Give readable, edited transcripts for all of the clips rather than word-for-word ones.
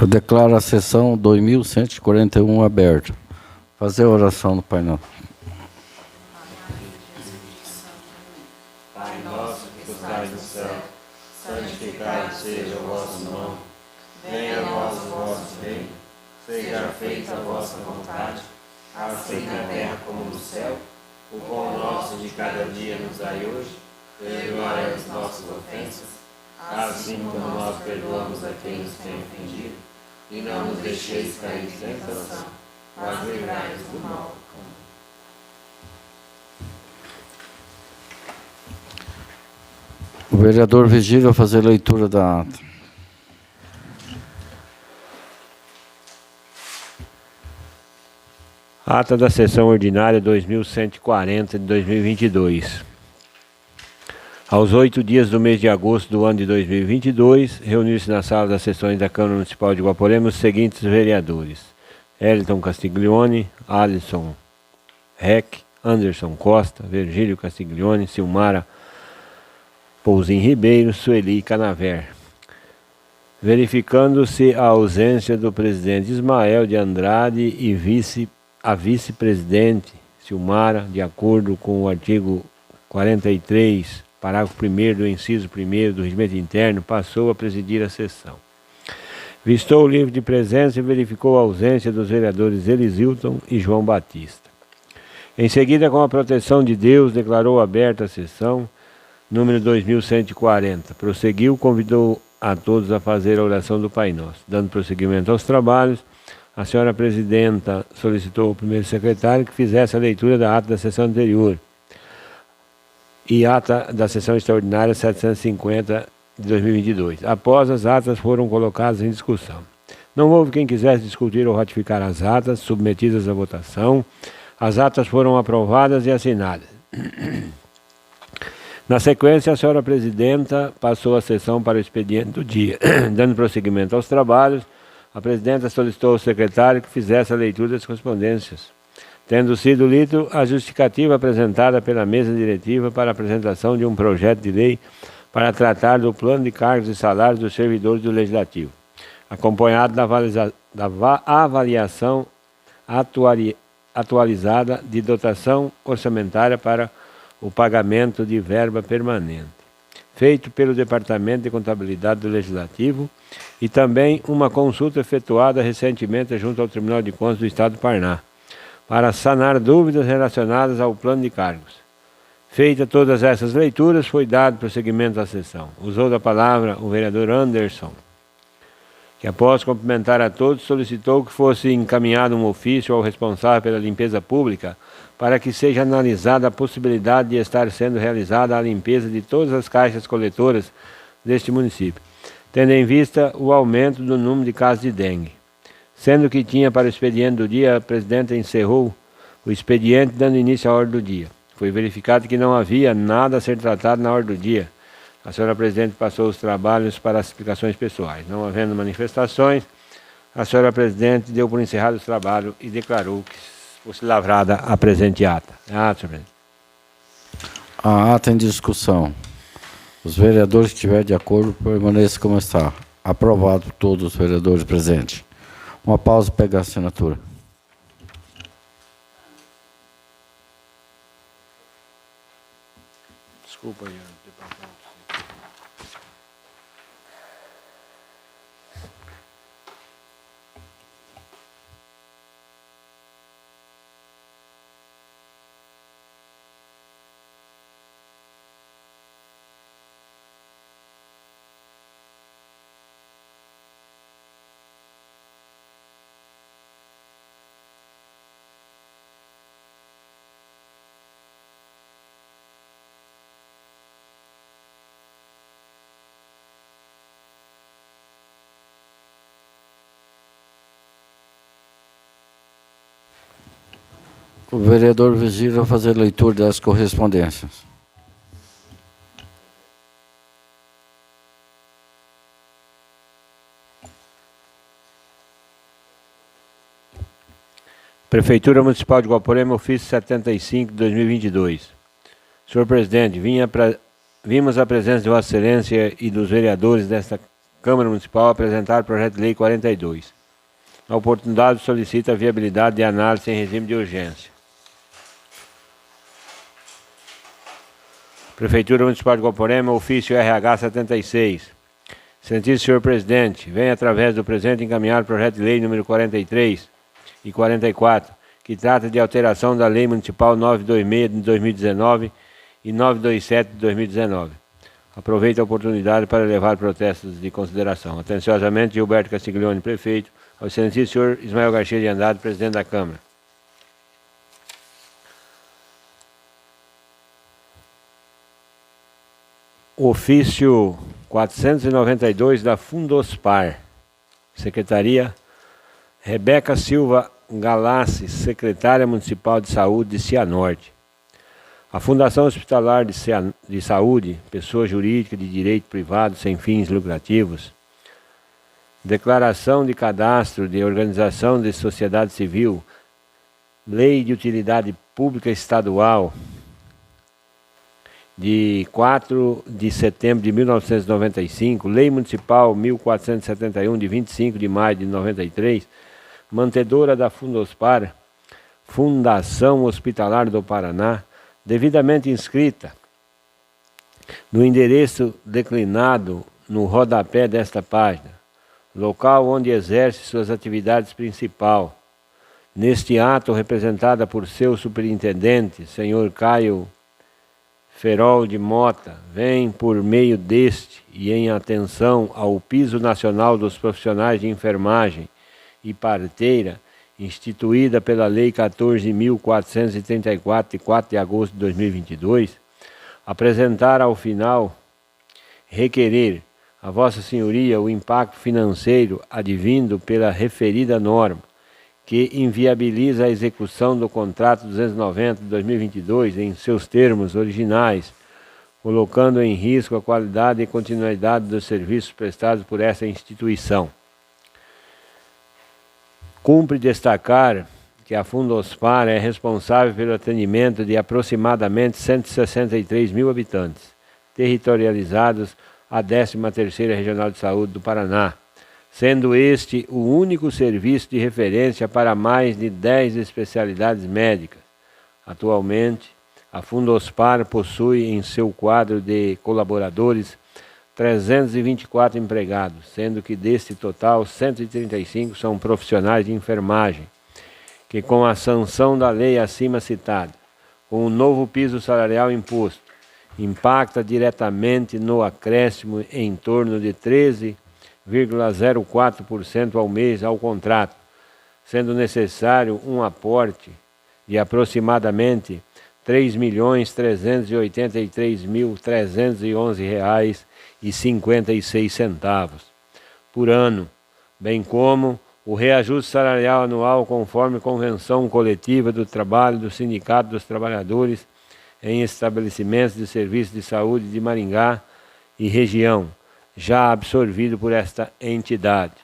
Eu declaro a sessão 2141 aberta. Fazer a oração no Pai Nosso. Pai nosso que estais no céu, santificado seja o vosso nome. Venha a nós o vosso reino. Seja feita a vossa vontade, assim na terra como no céu. O pão nosso de cada dia nos dai hoje. Perdoai as nossas ofensas, assim como nós perdoamos a quem nos tem ofendido. E não nos deixeis cair em tentação, mas livrai-nos do mal. O vereador Vigílio vai fazer a leitura da ata. Ata da sessão ordinária 2140 de 2022. Aos 8 dias do mês de agosto do ano de 2022, reuniram-se na sala das sessões da Câmara Municipal de Guaporema os seguintes vereadores: Eliton Castiglione, Alisson Reck, Anderson Costa, Virgílio Castiglione, Silmara Pouzin Ribeiro, Sueli Canaver. Verificando-se a ausência do presidente Ismael de Andrade e a vice-presidente Silmara, de acordo com o artigo 43, parágrafo 1º do inciso 1º do regimento interno, passou a presidir a sessão. Vistou o livro de presença e verificou a ausência dos vereadores Elisilton e João Batista. Em seguida, com a proteção de Deus, declarou aberta a sessão número 2140. Prosseguiu, convidou a todos a fazer a oração do Pai Nosso. Dando prosseguimento aos trabalhos, a senhora presidenta solicitou ao primeiro secretário que fizesse a leitura da ata da sessão anterior e ata da sessão extraordinária 750 de 2022. Após as atas foram colocadas em discussão. Não houve quem quisesse discutir ou ratificar as atas submetidas à votação. As atas foram aprovadas e assinadas. Na sequência, a senhora presidenta passou a sessão para o expediente do dia. Dando prosseguimento aos trabalhos, a presidenta solicitou ao secretário que fizesse a leitura das correspondências, tendo sido lido a justificativa apresentada pela mesa diretiva para a apresentação de um projeto de lei para tratar do plano de cargos e salários dos servidores do Legislativo, acompanhado da avaliação atualizada de dotação orçamentária para o pagamento de verba permanente, feito pelo Departamento de Contabilidade do Legislativo, e também uma consulta efetuada recentemente junto ao Tribunal de Contas do Estado do Paraná, para sanar dúvidas relacionadas ao plano de cargos. Feita todas essas leituras, foi dado prosseguimento à sessão. Usou da palavra o vereador Anderson, que após cumprimentar a todos, solicitou que fosse encaminhado um ofício ao responsável pela limpeza pública para que seja analisada a possibilidade de estar sendo realizada a limpeza de todas as caixas coletoras deste município, tendo em vista o aumento do número de casos de dengue. Sendo que tinha para o expediente do dia, a presidenta encerrou o expediente dando início à ordem do dia. Foi verificado que não havia nada a ser tratado na ordem do dia. A senhora presidente passou os trabalhos para as explicações pessoais. Não havendo manifestações, a senhora presidente deu por encerrado o trabalho e declarou que fosse lavrada a presente ata. Senhora presidente. A ata em discussão. Os vereadores que estiverem de acordo permaneçam como está. Aprovado por todos os vereadores presentes. Uma pausa para pegar a assinatura. Desculpa aí. O vereador Vigílio vai fazer a leitura das correspondências. Prefeitura Municipal de Guaporema, ofício 75 de 2022. Senhor presidente, vimos a presença de Vossa Excelência e dos vereadores desta Câmara Municipal apresentar o projeto de lei 42. Na oportunidade, solicita a viabilidade de análise em regime de urgência. Prefeitura Municipal de Guaporema, ofício RH 76. Excelentíssimo senhor presidente, venho através do presente encaminhar o projeto de lei número 43 e 44, que trata de alteração da Lei Municipal 926 de 2019 e 927 de 2019. Aproveito a oportunidade para levar protestos de consideração. Atenciosamente, Gilberto Castiglione, prefeito, ao excelentíssimo senhor Ismael Garcia de Andrade, presidente da Câmara. Ofício 492 da Fundospar, Secretaria Rebeca Silva Galassi, Secretária Municipal de Saúde de Cianorte. A Fundação Hospitalar de Saúde, pessoa jurídica de direito privado sem fins lucrativos, Declaração de Cadastro de Organização de Sociedade Civil, Lei de Utilidade Pública Estadual, de 4 de setembro de 1995, Lei Municipal 1471, de 25 de maio de 93, mantedora da Fundospar, Fundação Hospitalar do Paraná, devidamente inscrita no endereço declinado no rodapé desta página, local onde exerce suas atividades principal. Neste ato, representada por seu superintendente, senhor Caio Ferol de Mota, vem por meio deste e em atenção ao Piso Nacional dos Profissionais de Enfermagem e Parteira, instituída pela Lei 14.434, de 4 de agosto de 2022, apresentar ao final, requerer a Vossa Senhoria o impacto financeiro advindo pela referida norma, que inviabiliza a execução do contrato 290 de 2022 em seus termos originais, colocando em risco a qualidade e continuidade dos serviços prestados por essa instituição. Cumpre destacar que a Fundospar é responsável pelo atendimento de aproximadamente 163 mil habitantes, territorializados à 13ª Regional de Saúde do Paraná, sendo este o único serviço de referência para mais de 10 especialidades médicas. Atualmente, a Fundospar possui em seu quadro de colaboradores 324 empregados, sendo que deste total 135 são profissionais de enfermagem, que com a sanção da lei acima citada, com o novo piso salarial imposto, impacta diretamente no acréscimo em torno de 13,04% ao mês ao contrato, sendo necessário um aporte de aproximadamente R$ 3.383.311,56 por ano, bem como o reajuste salarial anual conforme Convenção Coletiva do Trabalho do Sindicato dos Trabalhadores em estabelecimentos de serviço de saúde de Maringá e região, já absorvido por esta entidade.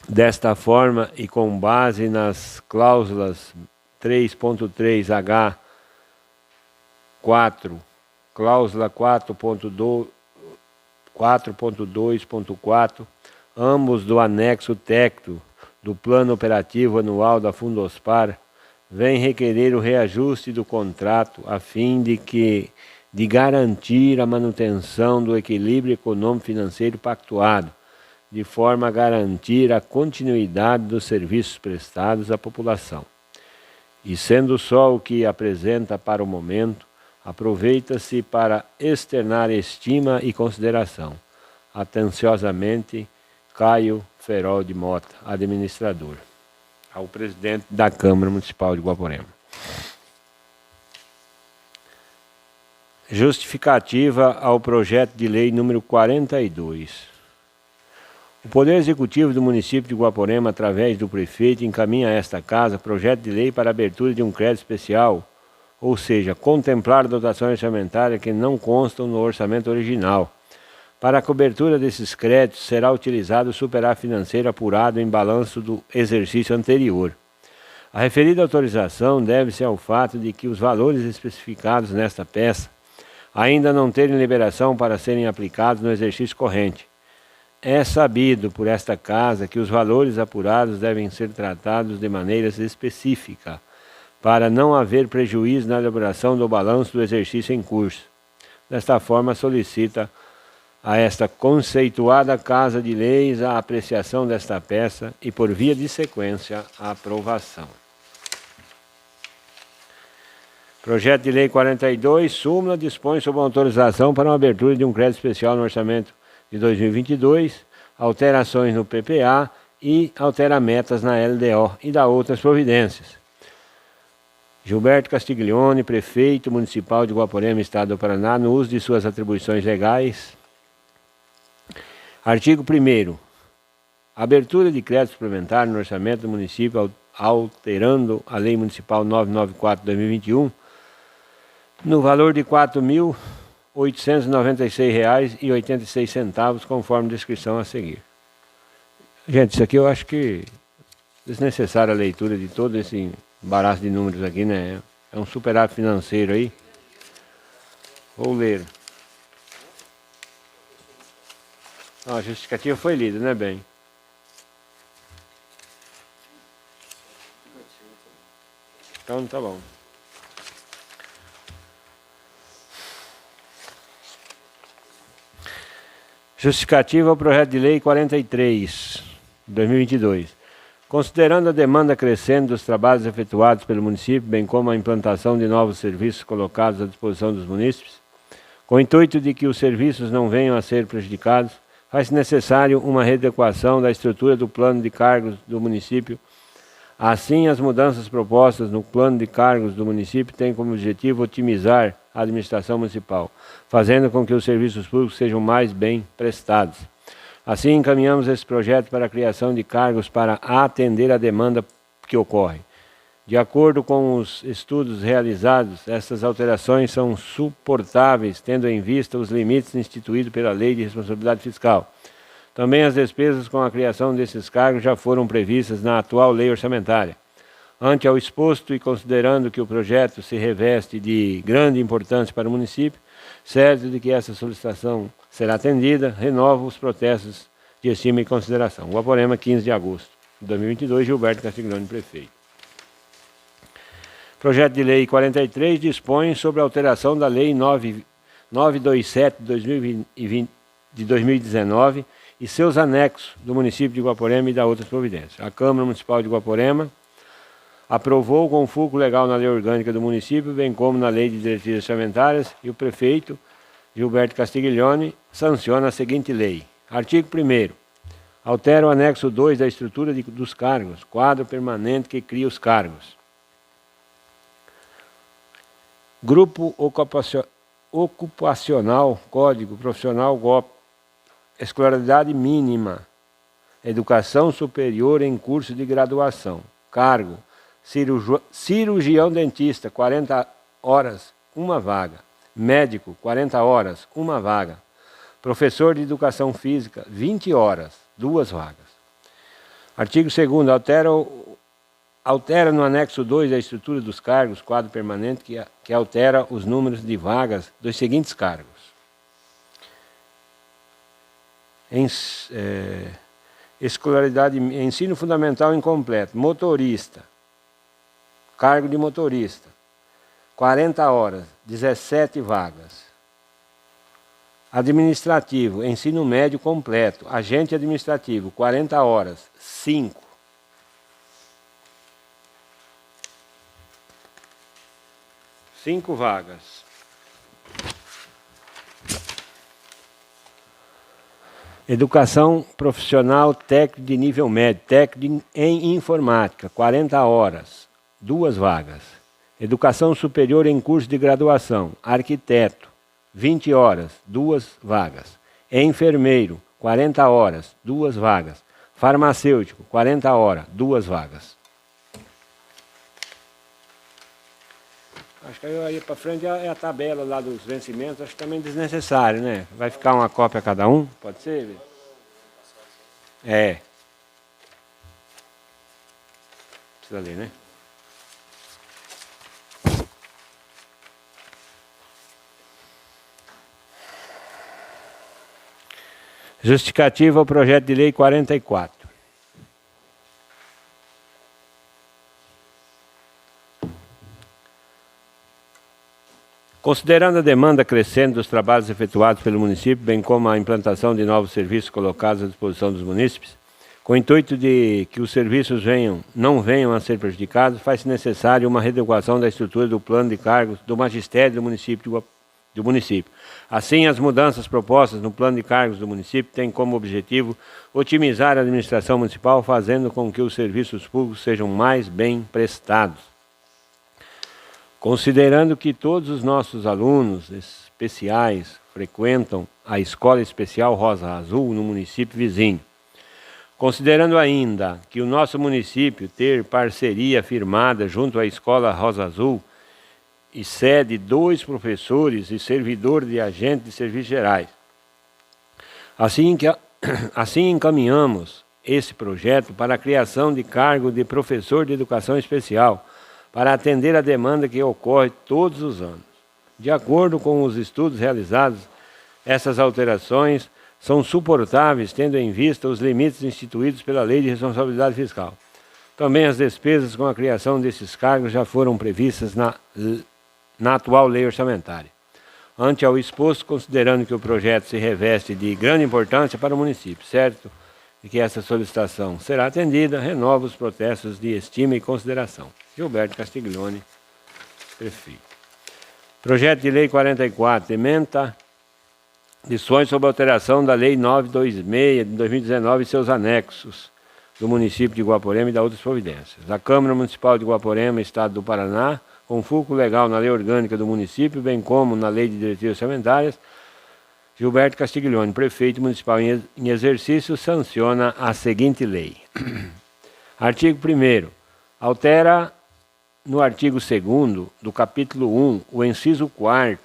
Desta forma, e com base nas cláusulas 3.3H4, cláusula 4.2.4, ambos do anexo técnico do Plano Operativo Anual da Fundospar, vem requerer o reajuste do contrato a fim de garantir a manutenção do equilíbrio econômico-financeiro pactuado, de forma a garantir a continuidade dos serviços prestados à população. E sendo só o que apresenta para o momento, aproveita-se para externar estima e consideração. Atenciosamente, Caio Ferol de Mota, administrador. Ao presidente da Câmara Municipal de Guaporema. Justificativa ao projeto de lei número 42. O Poder Executivo do município de Guaporema, através do prefeito, encaminha a esta casa projeto de lei para abertura de um crédito especial, ou seja, contemplar dotações orçamentárias que não constam no orçamento original. Para a cobertura desses créditos, será utilizado o superávit financeiro apurado em balanço do exercício anterior. A referida autorização deve-se ao fato de que os valores especificados nesta peça ainda não terem liberação para serem aplicados no exercício corrente. É sabido por esta Casa que os valores apurados devem ser tratados de maneira específica, para não haver prejuízo na elaboração do balanço do exercício em curso. Desta forma, solicita a esta conceituada Casa de Leis a apreciação desta peça e, por via de sequência, a aprovação. Projeto de Lei 42, súmula, dispõe sobre a autorização para uma abertura de um crédito especial no orçamento de 2022, alterações no PPA e altera metas na LDO e dá outras providências. Gilberto Castiglione, prefeito municipal de Guaporema, Estado do Paraná, no uso de suas atribuições legais. Artigo 1º. Abertura de crédito suplementar no orçamento do município, alterando a Lei Municipal 994/2021, no valor de R$ 4.896,86, conforme descrição a seguir. Gente, isso aqui eu acho que é desnecessária a leitura de todo esse embaraço de números aqui, né? É um superávit financeiro aí. Vou ler. A justificativa foi lida, né, bem? Então tá bom. Justificativa ao projeto de lei 43, 2022. Considerando a demanda crescente dos trabalhos efetuados pelo município, bem como a implantação de novos serviços colocados à disposição dos munícipes, com o intuito de que os serviços não venham a ser prejudicados, faz necessário uma readequação da estrutura do plano de cargos do município. Assim, as mudanças propostas no plano de cargos do município têm como objetivo otimizar a administração municipal, fazendo com que os serviços públicos sejam mais bem prestados. Assim, encaminhamos esse projeto para a criação de cargos para atender a demanda que ocorre. De acordo com os estudos realizados, essas alterações são suportáveis, tendo em vista os limites instituídos pela Lei de Responsabilidade Fiscal. Também as despesas com a criação desses cargos já foram previstas na atual lei orçamentária. Ante ao exposto e considerando que o projeto se reveste de grande importância para o município, certo de que essa solicitação será atendida, renovo os protestos de estima e consideração. Guaporema, 15 de agosto de 2022, Gilberto Castiglione, prefeito. Projeto de Lei 43 dispõe sobre a alteração da Lei 927 de 2019 e seus anexos do município de Guaporema e da outras providências. A Câmara Municipal de Guaporema aprovou com fulcro legal na lei orgânica do município, bem como na lei de diretrizes orçamentárias, e o prefeito Gilberto Castiglione sanciona a seguinte lei. Artigo 1º. Altera o anexo 2 da estrutura dos cargos, quadro permanente que cria os cargos. Grupo ocupacional, código profissional, GOP, escolaridade mínima, educação superior em curso de graduação, cargo, cirurgião dentista, 40 horas, uma vaga, médico, 40 horas, uma vaga, professor de educação física, 20 horas, 2 vagas. Artigo 2º, altera no anexo 2 da estrutura dos cargos, quadro permanente, que altera os números de vagas dos seguintes cargos. Escolaridade, ensino fundamental incompleto, motorista, cargo de motorista, 40 horas, 17 vagas. Administrativo, ensino médio completo, agente administrativo, 40 horas, 5. Cinco vagas. Educação profissional técnico de nível médio, técnico em informática, 40 horas, 2 vagas. Educação superior em curso de graduação, arquiteto, 20 horas, 2 vagas. Enfermeiro, 40 horas, 2 vagas. Farmacêutico, 40 horas, 2 vagas. Acho que aí para frente é a tabela lá dos vencimentos, acho que também desnecessário, né? Vai ficar uma cópia a cada um, pode ser? É. Precisa ler, né? Justificativa ao projeto de lei 44. Considerando a demanda crescente dos trabalhos efetuados pelo município, bem como a implantação de novos serviços colocados à disposição dos munícipes, com o intuito de que os serviços não venham a ser prejudicados, faz-se necessário uma readequação da estrutura do plano de cargos do magistério do município. Assim, as mudanças propostas no plano de cargos do município têm como objetivo otimizar a administração municipal, fazendo com que os serviços públicos sejam mais bem prestados. Considerando que todos os nossos alunos especiais frequentam a Escola Especial Rosa Azul no município vizinho, considerando ainda que o nosso município ter parceria firmada junto à Escola Rosa Azul e cede 2 professores e servidor de agente de serviços gerais, assim encaminhamos esse projeto para a criação de cargo de professor de educação especial, para atender a demanda que ocorre todos os anos. De acordo com os estudos realizados, essas alterações são suportáveis, tendo em vista os limites instituídos pela Lei de Responsabilidade Fiscal. Também as despesas com a criação desses cargos já foram previstas na atual lei orçamentária. Ante ao exposto, considerando que o projeto se reveste de grande importância para o município, certo de que essa solicitação será atendida, renova os protestos de estima e consideração. Gilberto Castiglione, prefeito. Projeto de Lei 44, ementa lições sobre a alteração da Lei 926 de 2019 e seus anexos do município de Guaporema e da outras providências. A Câmara Municipal de Guaporema, Estado do Paraná, com fulcro legal na Lei Orgânica do município, bem como na Lei de Diretrizes Orçamentárias, Gilberto Castiglione, prefeito municipal em exercício, sanciona a seguinte lei. Artigo 1º. Altera no artigo 2º do capítulo 1 o inciso 4º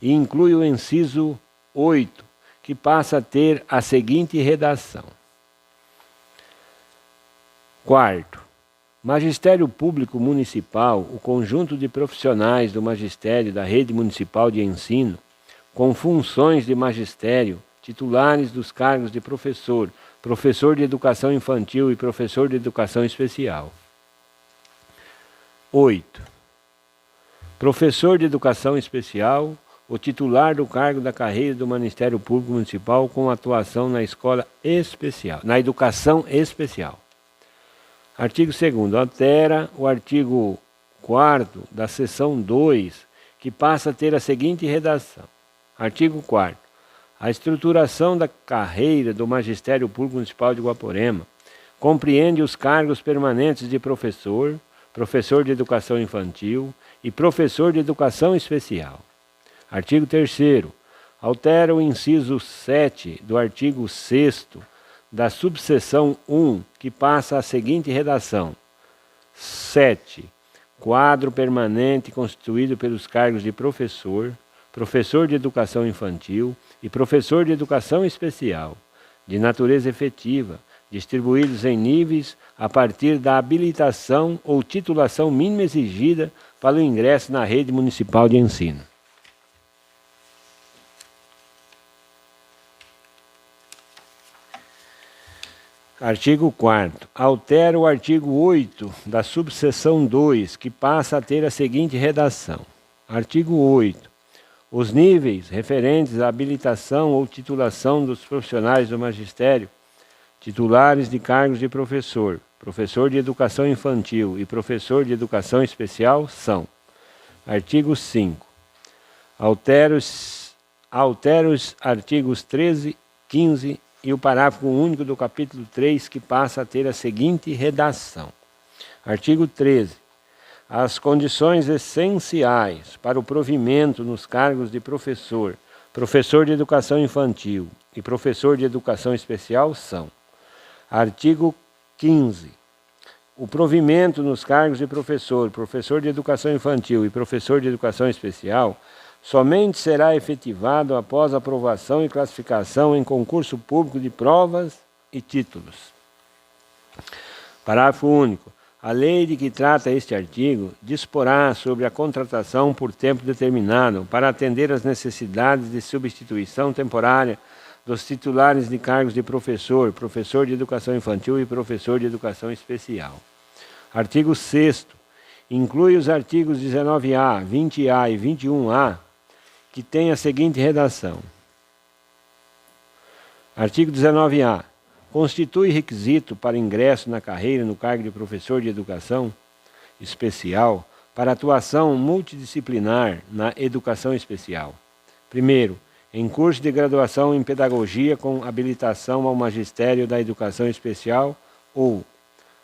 e inclui o inciso 8, que passa a ter a seguinte redação. 4º. Magistério Público Municipal, o conjunto de profissionais do magistério da rede municipal de ensino, com funções de magistério, titulares dos cargos de professor, professor de educação infantil e professor de educação especial. 8. Professor de educação especial, o titular do cargo da carreira do Ministério Público Municipal com atuação na escola especial, na educação especial. Artigo 2º. Altera o artigo 4º da seção 2, que passa a ter a seguinte redação. Artigo 4º. A estruturação da carreira do Magistério Público Municipal de Guaporema compreende os cargos permanentes de professor, professor de educação infantil e professor de educação especial. Artigo 3º. Altera o inciso 7 do artigo 6º da subseção 1, que passa a seguinte redação. 7. Quadro permanente constituído pelos cargos de professor, professor de educação infantil e professor de educação especial, de natureza efetiva, distribuídos em níveis a partir da habilitação ou titulação mínima exigida para o ingresso na rede municipal de ensino. Artigo 4º. Altera o artigo 8 da subseção 2, que passa a ter a seguinte redação. Artigo 8. Os níveis referentes à habilitação ou titulação dos profissionais do magistério, titulares de cargos de professor, professor de educação infantil e professor de educação especial são. Artigo 5. Altera os artigos 13, 15 e o parágrafo único do capítulo 3, que passa a ter a seguinte redação. Artigo 13. As condições essenciais para o provimento nos cargos de professor, professor de educação infantil e professor de educação especial são. Artigo 15. O provimento nos cargos de professor, professor de educação infantil e professor de educação especial somente será efetivado após aprovação e classificação em concurso público de provas e títulos. Parágrafo único. A lei de que trata este artigo disporá sobre a contratação por tempo determinado para atender às necessidades de substituição temporária dos titulares de cargos de professor, professor de educação infantil e professor de educação especial. Artigo 6º. Inclui os artigos 19A, 20A e 21A, que têm a seguinte redação. Artigo 19A. Constitui requisito para ingresso na carreira no cargo de professor de educação especial para atuação multidisciplinar na educação especial. Primeiro, em curso de graduação em pedagogia com habilitação ao magistério da educação especial ou,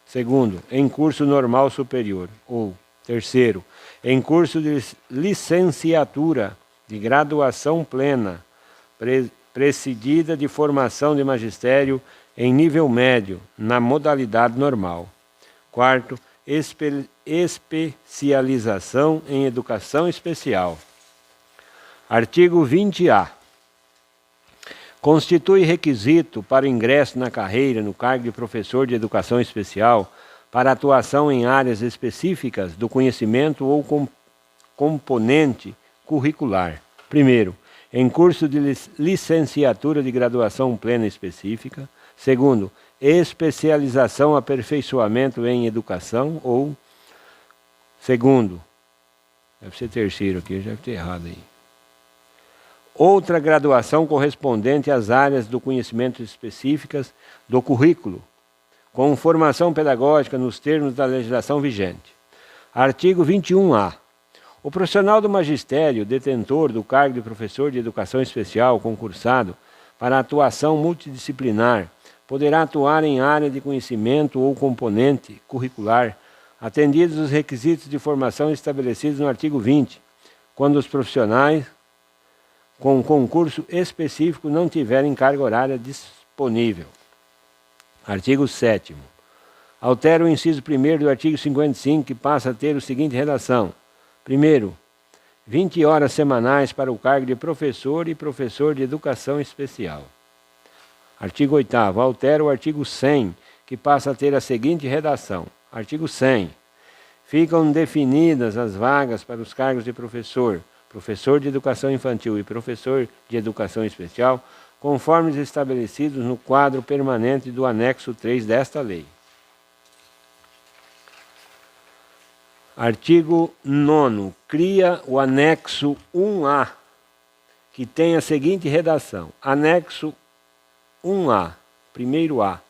segundo, em curso normal superior ou, terceiro, em curso de licenciatura de graduação plena, precedida de formação de magistério em nível médio, na modalidade normal. Quarto, especialização em educação especial. Artigo 20A. Constitui requisito para ingresso na carreira no cargo de professor de educação especial para atuação em áreas específicas do conhecimento ou componente curricular. Primeiro, em curso de licenciatura de graduação plena específica. Segundo, especialização, aperfeiçoamento em educação ou, segundo, deve ser terceiro aqui, eu já estou errado aí. Outra graduação correspondente às áreas do conhecimento específicas do currículo, com formação pedagógica nos termos da legislação vigente. Artigo 21A. O profissional do magistério, detentor do cargo de professor de educação especial concursado para atuação multidisciplinar, poderá atuar em área de conhecimento ou componente curricular, atendidos os requisitos de formação estabelecidos no artigo 20, quando os profissionais com concurso específico não tiverem carga horária disponível. Artigo 7º. Altera o inciso 1º do artigo 55, que passa a ter a seguinte redação. Primeiro, 20 horas semanais para o cargo de professor e professor de educação especial. Artigo 8º. Altera o artigo 100, que passa a ter a seguinte redação. Artigo 100. Ficam definidas as vagas para os cargos de professor, professor de educação infantil e professor de educação especial, conforme os estabelecidos no quadro permanente do anexo 3 desta lei. Artigo 9º. Cria o anexo 1A, que tem a seguinte redação. Anexo 1A, primeiro A.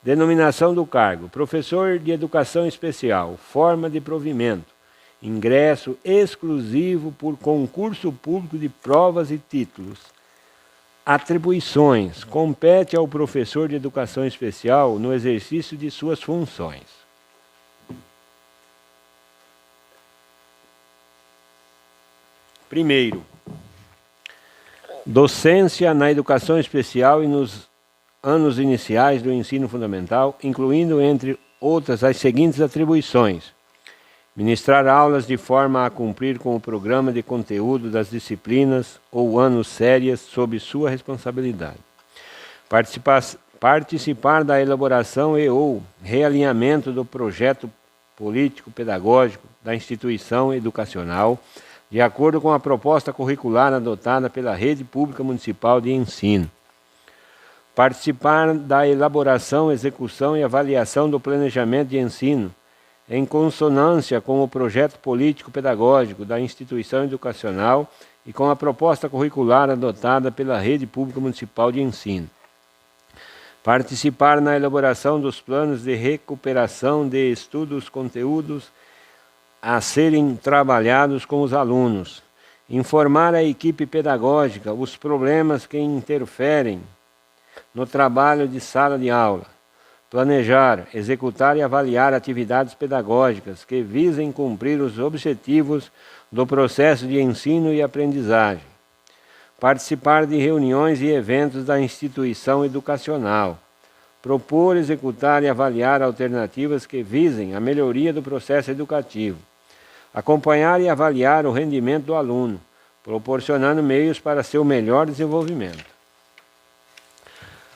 Denominação do cargo. Professor de educação especial. Forma de provimento. Ingresso exclusivo por concurso público de provas e títulos. Atribuições. Compete ao professor de educação especial no exercício de suas funções. Primeiro, docência na educação especial e nos anos iniciais do ensino fundamental, incluindo, entre outras, as seguintes atribuições. Ministrar aulas de forma a cumprir com o programa de conteúdo das disciplinas ou anos sérias sob sua responsabilidade. Participar da elaboração e ou realinhamento do projeto político-pedagógico da instituição educacional, de acordo com a proposta curricular adotada pela Rede Pública Municipal de Ensino. Participar da elaboração, execução e avaliação do planejamento de ensino, em consonância com o projeto político-pedagógico da instituição educacional e com a proposta curricular adotada pela Rede Pública Municipal de Ensino. Participar na elaboração dos planos de recuperação de estudos, conteúdos a serem trabalhados com os alunos. Informar a equipe pedagógica os problemas que interferem no trabalho de sala de aula. Planejar, executar e avaliar atividades pedagógicas que visem cumprir os objetivos do processo de ensino e aprendizagem. Participar de reuniões e eventos da instituição educacional. Propor, executar e avaliar alternativas que visem a melhoria do processo educativo. Acompanhar e avaliar o rendimento do aluno, proporcionando meios para seu melhor desenvolvimento.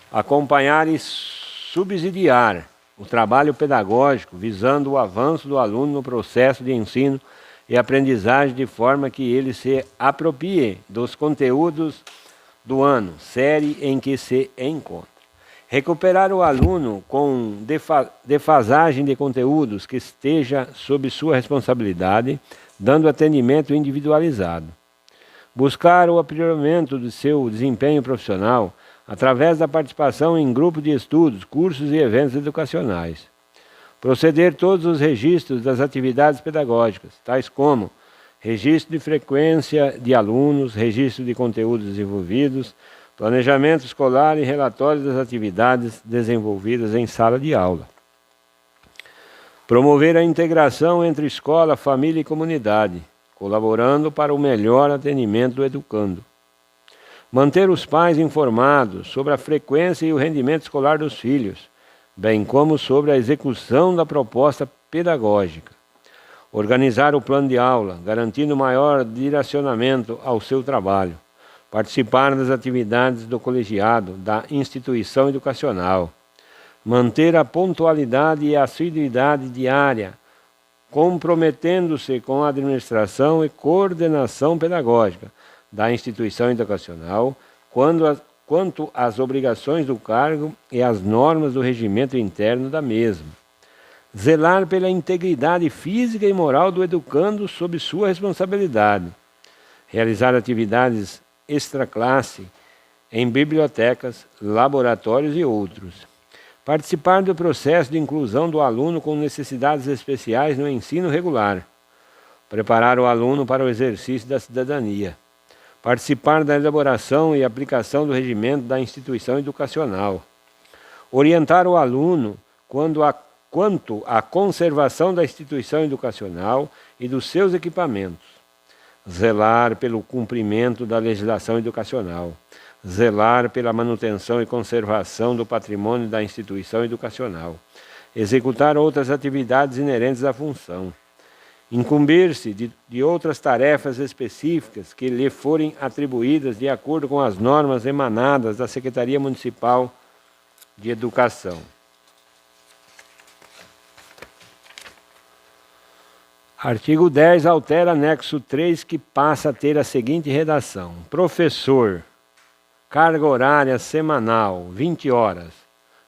Acompanhar e subsidiar o trabalho pedagógico visando o avanço do aluno no processo de ensino e aprendizagem de forma que ele se aproprie dos conteúdos do ano, série em que se encontra. Recuperar o aluno com defasagem de conteúdos que esteja sob sua responsabilidade, dando atendimento individualizado. Buscar o aprimoramento do seu desempenho profissional através da participação em grupo de estudos, cursos e eventos educacionais. Proceder todos os registros das atividades pedagógicas, tais como registro de frequência de alunos, registro de conteúdos desenvolvidos, planejamento escolar e relatório das atividades desenvolvidas em sala de aula. Promover a integração entre escola, família e comunidade, colaborando para o melhor atendimento do educando. Manter os pais informados sobre a frequência e o rendimento escolar dos filhos, bem como sobre a execução da proposta pedagógica. Organizar o plano de aula, garantindo maior direcionamento ao seu trabalho. Participar das atividades do colegiado, da instituição educacional. Manter a pontualidade e a assiduidade diária, comprometendo-se com a administração e coordenação pedagógica da instituição educacional, quanto às obrigações do cargo e às normas do regimento interno da mesma. Zelar pela integridade física e moral do educando sob sua responsabilidade. Realizar atividades extraclasse em bibliotecas, laboratórios e outros. Participar do processo de inclusão do aluno com necessidades especiais no ensino regular. Preparar o aluno para o exercício da cidadania. Participar da elaboração e aplicação do regimento da instituição educacional. Orientar o aluno quanto à conservação da instituição educacional e dos seus equipamentos. Zelar pelo cumprimento da legislação educacional. Zelar pela manutenção e conservação do patrimônio da instituição educacional. Executar outras atividades inerentes à função. Incumbir-se de outras tarefas específicas que lhe forem atribuídas de acordo com as normas emanadas da Secretaria Municipal de Educação. Artigo 10 altera anexo 3, que passa a ter a seguinte redação: professor, carga horária semanal, 20 horas,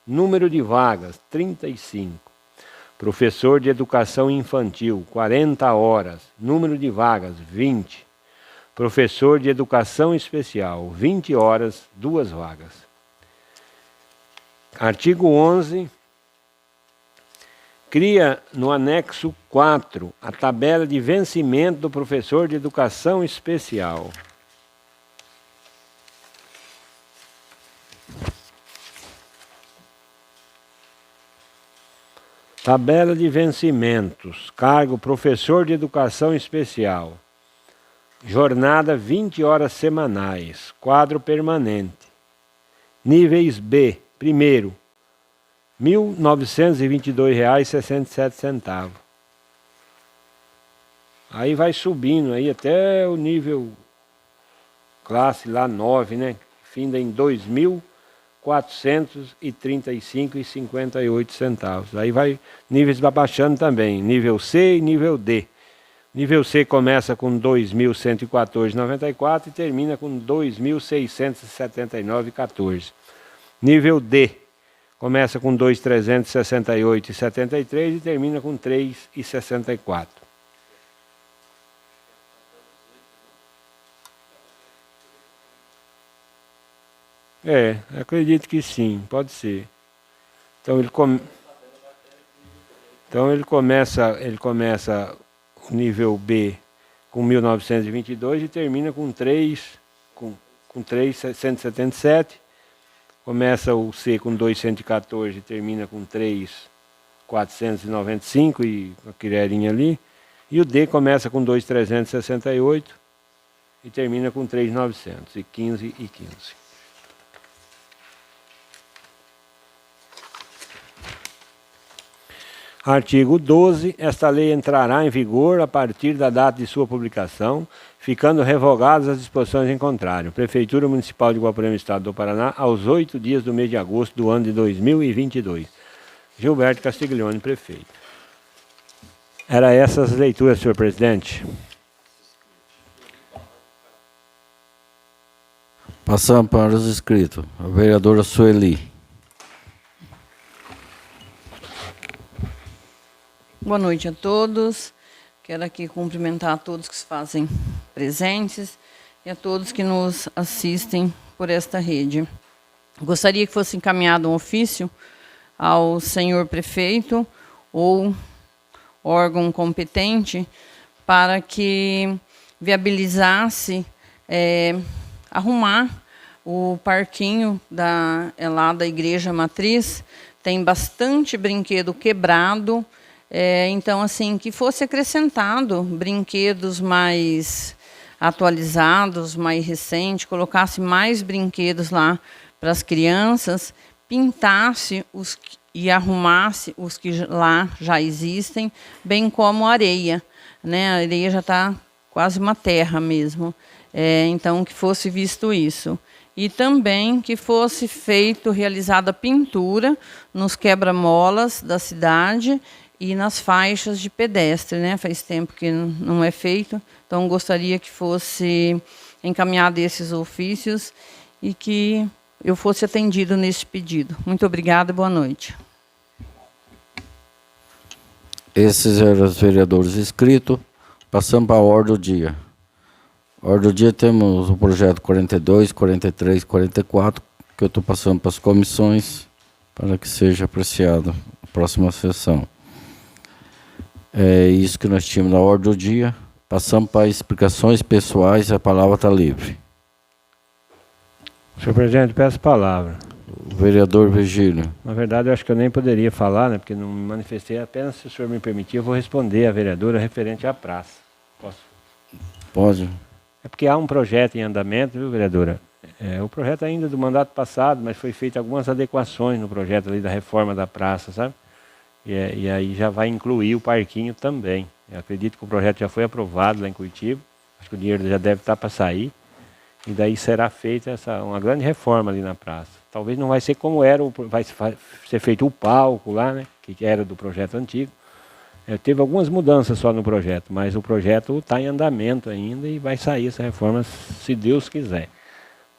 número de vagas, 35. Professor de educação infantil, 40 horas, número de vagas, 20. Professor de educação especial, 20 horas, 2 vagas. Artigo 11. Cria no anexo 4 a tabela de vencimento do professor de educação especial. Tabela de vencimentos. Cargo professor de educação especial. Jornada 20 horas semanais. Quadro permanente. Níveis B. Primeiro, R$ 1.922,67. Aí vai subindo aí até o nível classe lá 9, né? Finda em R$ 2.435,58. Aí vai níveis abaixando também, nível C e nível D. Nível C começa com 2.114,94 e termina com 2.679,14. Nível D começa com 2.368,73 e termina com 3,64. Acredito que sim, pode ser. Então ele começa o nível B com 1.922 e termina com 3.177. Começa o C com 214 e termina com 3.495 e a quireirinha ali. E o D começa com 2.368 e termina com 3.915 e 15. Artigo 12. Esta lei entrará em vigor a partir da data de sua publicação, ficando revogadas as disposições em contrário. Prefeitura Municipal de Guaporema, Estado do Paraná, aos 8 dias do mês de agosto do ano de 2022. Gilberto Castiglione, prefeito. Era essas leituras, senhor presidente. Passando para os inscritos. A vereadora Sueli. Boa noite a todos. Quero aqui cumprimentar a todos que se fazem presentes e a todos que nos assistem por esta rede. Gostaria que fosse encaminhado um ofício ao senhor prefeito ou órgão competente para que viabilizasse arrumar o parquinho lá da Igreja Matriz. Tem bastante brinquedo quebrado. Então, assim, que fosse acrescentado brinquedos mais atualizados, mais recentes, colocasse mais brinquedos lá para as crianças, pintasse e arrumasse os que lá já existem, bem como a areia, né? A areia já está quase uma terra mesmo. Então, que fosse visto isso. E também que fosse realizada pintura nos quebra-molas da cidade e nas faixas de pedestre, né? Faz tempo que não é feito, então gostaria que fosse encaminhado esses ofícios e que eu fosse atendido nesse pedido. Muito obrigada e boa noite. Esses eram os vereadores inscritos. Passamos para a ordem do dia. A ordem do dia temos o projeto 42, 43, 44, que eu estou passando para as comissões para que seja apreciado na próxima sessão. É isso que nós tínhamos na ordem do dia. Passamos para explicações pessoais, a palavra está livre. Senhor presidente, peço a palavra. O vereador Virgílio. Na verdade, eu acho que eu nem poderia falar, né, porque não me manifestei. Apenas, se o senhor me permitir, eu vou responder à vereadora referente à praça. Posso? Pode. É porque há um projeto em andamento, viu, vereadora? O projeto ainda do mandato passado, mas foi feito algumas adequações no projeto ali da reforma da praça, sabe? E aí já vai incluir o parquinho também. Eu acredito que o projeto já foi aprovado lá em Curitiba. Acho que o dinheiro já deve estar para sair. E daí será feita uma grande reforma ali na praça. Talvez não vai ser como era, vai ser feito o palco lá, né? Que era do projeto antigo. Teve algumas mudanças só no projeto, mas o projeto está em andamento ainda e vai sair essa reforma se Deus quiser.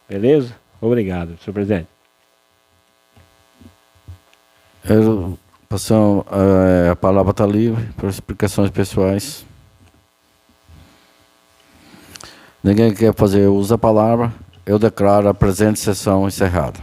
Beleza? Obrigado, senhor presidente. A palavra está livre para explicações pessoais. Ninguém quer fazer uso da palavra. Eu declaro a presente sessão encerrada.